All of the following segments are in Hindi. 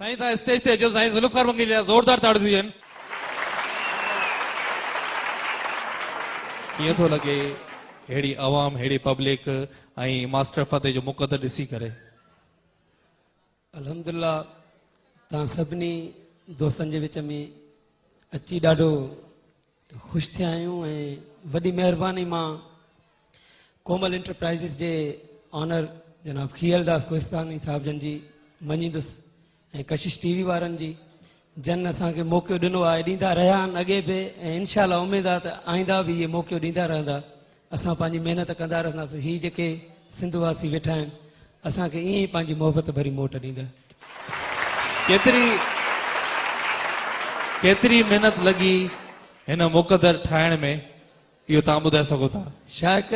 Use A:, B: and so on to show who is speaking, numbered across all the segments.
A: साईं ता स्टेज ते अचो साईं ज़ुल्फ़िकार मंगी जा ज़ोरदार ताड़ियूं ॾियनि। कीअं थो लॻे हेड़ी आवाम हेड़ी पब्लिक ऐं मास्टर फ़तेह जो मुक़दर ॾिसी करे?
B: अल्हम्दुलिल्लाह तव्हां सभिनी दोस्तनि जे विच में अची ॾाढो ख़ुशि थिया आहियूं ऐं वॾी महिरबानी मां कोमल इंटरप्राइज़िस जे ऑनर जनाब खियलदास कोहिस्तानी साहिब जन जी मञींदुसि ऐं कशिश टीवी वारनि जी जन असांखे मौक़ो ॾिनो आहे, ॾींदा रहिया आहिनि अॻे बि ऐं इनशाला उमेद आहे त आईंदा बि इहे मौक़ो ॾींदा रहंदा। असां पंहिंजी महिनत कंदा रहंदासीं। हीअ जेके सिंधवासी वेठा आहिनि असांखे ईअं ई पंहिंजी मोहबत भरी मोट ॾींदा।
A: केतिरी महिनत लॻी हिन मुक़दर ठाहिण में इहो तव्हां ॿुधाए सघो था?
B: शायक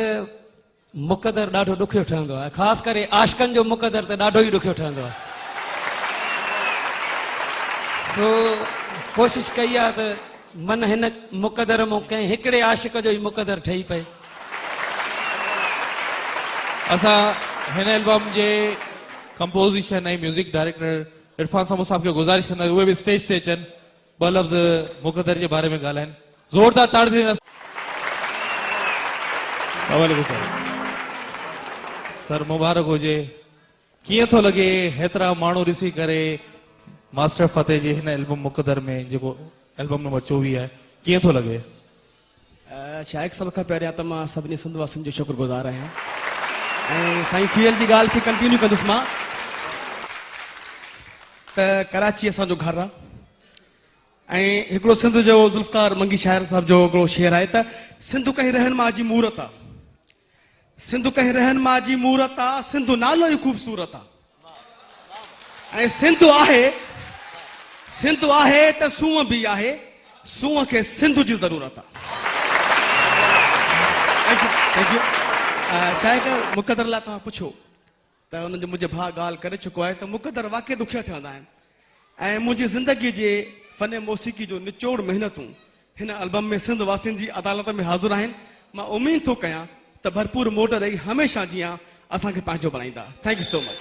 B: मुक़दर ॾाढो ॾुखियो ठहंदो आहे, ख़ासि करे आशिकनि जो मुक़दर त ॾाढो ई ॾुखियो ठहंदो आहे। सो कोशिशि कई आहे त मन हिन मुक़दर मां कंहिं हिकिड़े आशिक जो ई मुक़दर ठही पए।
A: असां हिन एल्बम जे कंपोज़िशन ऐं म्यूज़िक डायरेक्टर इरफान समू साहब खे गुज़ारिश कंदा उहे बि स्टेज ते अचनि, ॿ लफ़्ज़ मुक़दर जे बारे में ॻाल्हाइनि। ज़ोरदार ताड़ियूं ॾींदासीं। सर मुबारक हुजे। कीअं थो लॻे हेतिरा माण्हू ॾिसी करे मास्टर फ़तेह जी हिन एल्बम मुक़दर में जेको एल्बम नंबर 24 आहे, कीअं थो लॻे?
C: शाइक सभ खां पहिरियां त मां सभिनी सिंधवासियुनि जो शुक्रगुज़ार आहियां ऐं साईं खियल जी ॻाल्हि खे कंटिन्यू कंदुसि मां त कराची असांजो घर आहे ऐं हिकिड़ो सिंध जो ज़ुल्फ़िकार मंगी शाइर साहिब जो हिकिड़ो शेर आहे त सिंधु कहीं रहनुमा जी मूरत आहे, सिंधु कहीं रहनुमा जी मूरत आहे, सिंधु नालो ई ख़ूबसूरत आहे ऐं सिंधु आहे त सूंहं बि आहे, सूंहं खे सिंधु जी ज़रूरत आहे। Thank you. शायद मुक़दर लाइ तव्हां पुछो त हुननि जो मुंहिंजे भाउ ॻाल्हि करे चुको आहे त मुक़दर वाक़ई ॾुखिया ठहंदा आहिनि ऐं मुंहिंजी ज़िंदगी जे फ़न मौसीक़ी जो निचोड़ महिनतूं हिन एल्बम में सिंध वासियुनि जी अदालत में हाज़िर आहिनि। मां उमीद थो कयां त भरपूर मोट ॾेई हमेशह जीअं असांखे पंहिंजो बणाईंदा। Thank you so much.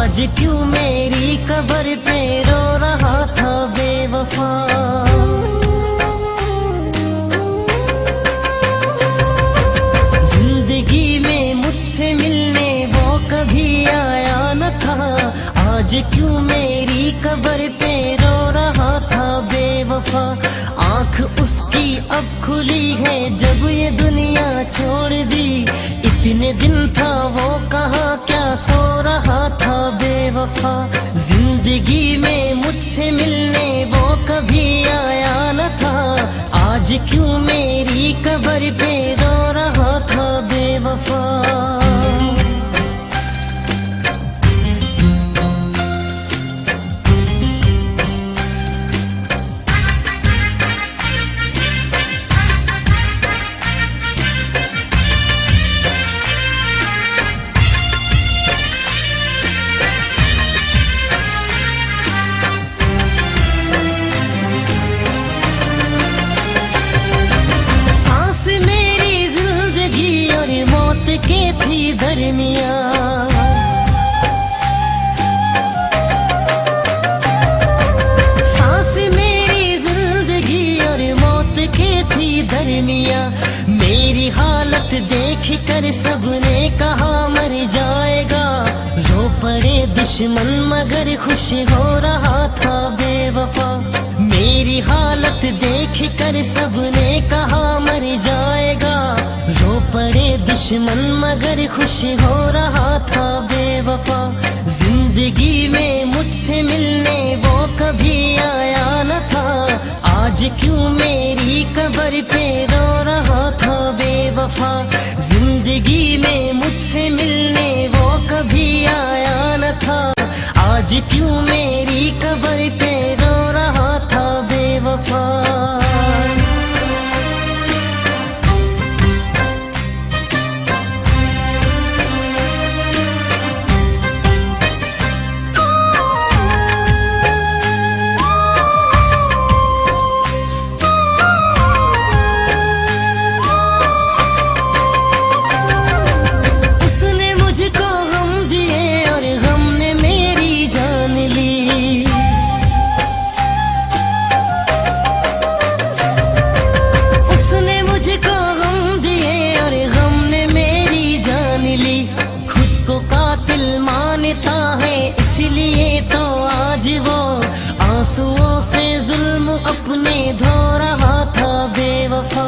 D: आज क्यों मेरी कब्र पे रो रहा था बेवफा, जिंदगी में मुझसे मिलने वो कभी आया न था, आज क्यों मेरी कब्र पे रो रहा था बेवफा। आँख उसकी अब खुली है जब ये दुनिया छोड़ दी, इतने दिन था वो कहाँ क्या सो रहा था बेवफा। जिंदगी में मुझसे मिलने वो कभी आया न था, आज क्यों मेरी कब्र पे रो रहा था बेवफा। के थी दरमिया, सांस मेरी जिंदगी और मौत के थी दरमिया। मेरी हालत देख कर सबने कहा मर जाएगा, रो पड़े दुश्मन मगर खुश हो रहा था बेवफा। मेरी हालत देख कर सबने कहा मर जाएगा, रो पड़े दुश्मन मगर खुश हो रहा था बेवफा। जिंदगी में मुझसे मिलने वो कभी आया न था, आज क्यों मेरी कब्र पे रो रहा था बेवफा। जिंदगी में मुझसे मिलने वो कभी आया न था, आज क्यों मेरी कब्र पे आंसुओं से जुल्म अपने धो रहा था बेवफा।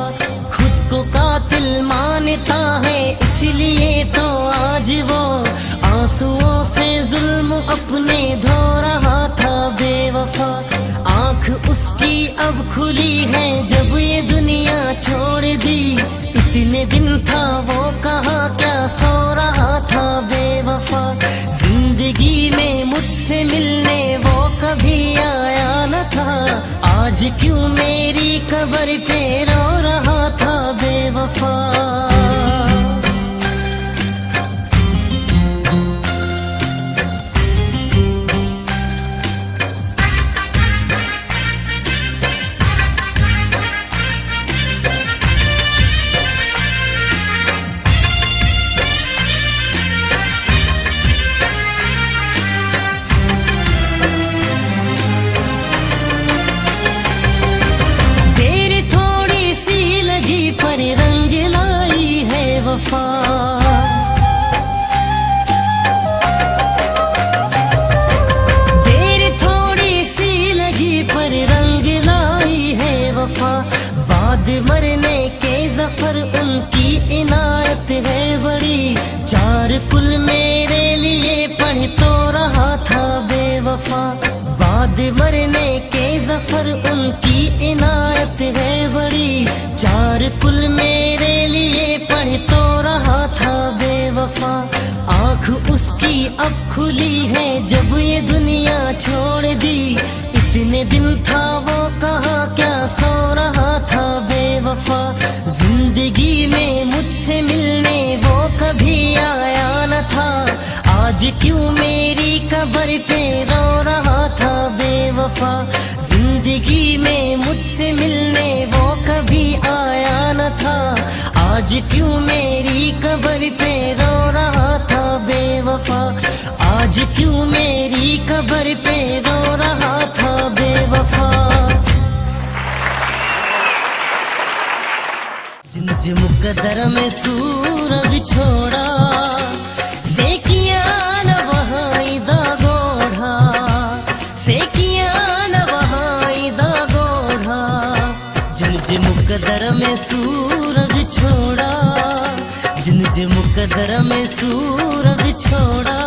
D: खुद को कातिल मानता है इसलिए तो आज वो आंसुओं से जुल्म अपने धो रहा था बेवफा। आंख उसकी अब खुली है जब ये दुनिया छोड़ दी। इतने दिन था वो कहाँ क्या सो रहा था बेवफा। जिंदगी में मुझसे मिलने वो कभी आया न था। आज क्यों मेरी कब्र पे रो रहा था बेवफा। देर थोड़ी सी लगी पर रंग लाई है वफा। बाद मरने के जफर उनकी इनायत है बड़ी। चार कुल मेरे लिए पढ़ तो रहा था बेवफा। बाद मरने के जफर उनकी इनायत है बड़ी। चार कुल मेरे लिए पढ़ तो रहा था बेवफा। आंख उसकी अब खुली है जब ये दुनिया छोड़ दी। इतने दिन था वो कहाँ क्या सो रहा था बेवफा। जिंदगी में मुझसे मिलने वो कभी आया न था। आज क्यों मेरी कब्र पे रो रहा था बेवफा। जिंदगी में मुझसे मिलने वो कभी आया न था। आज क्यों मेरी कब्र पे रो रहा था बेवफा। आज क्यों मेरी कब्र पे रो रहा था बेवफा। जिन मुकद्दर में सूरज छोड़ा सेकिया न वहाई दा गोढ़ा। सेकिया न वहाई दा गोढ़ा। जिन मुकद्दर में सूरज छोड़ा। जिन मुकद्दर में सूरज छोड़ा।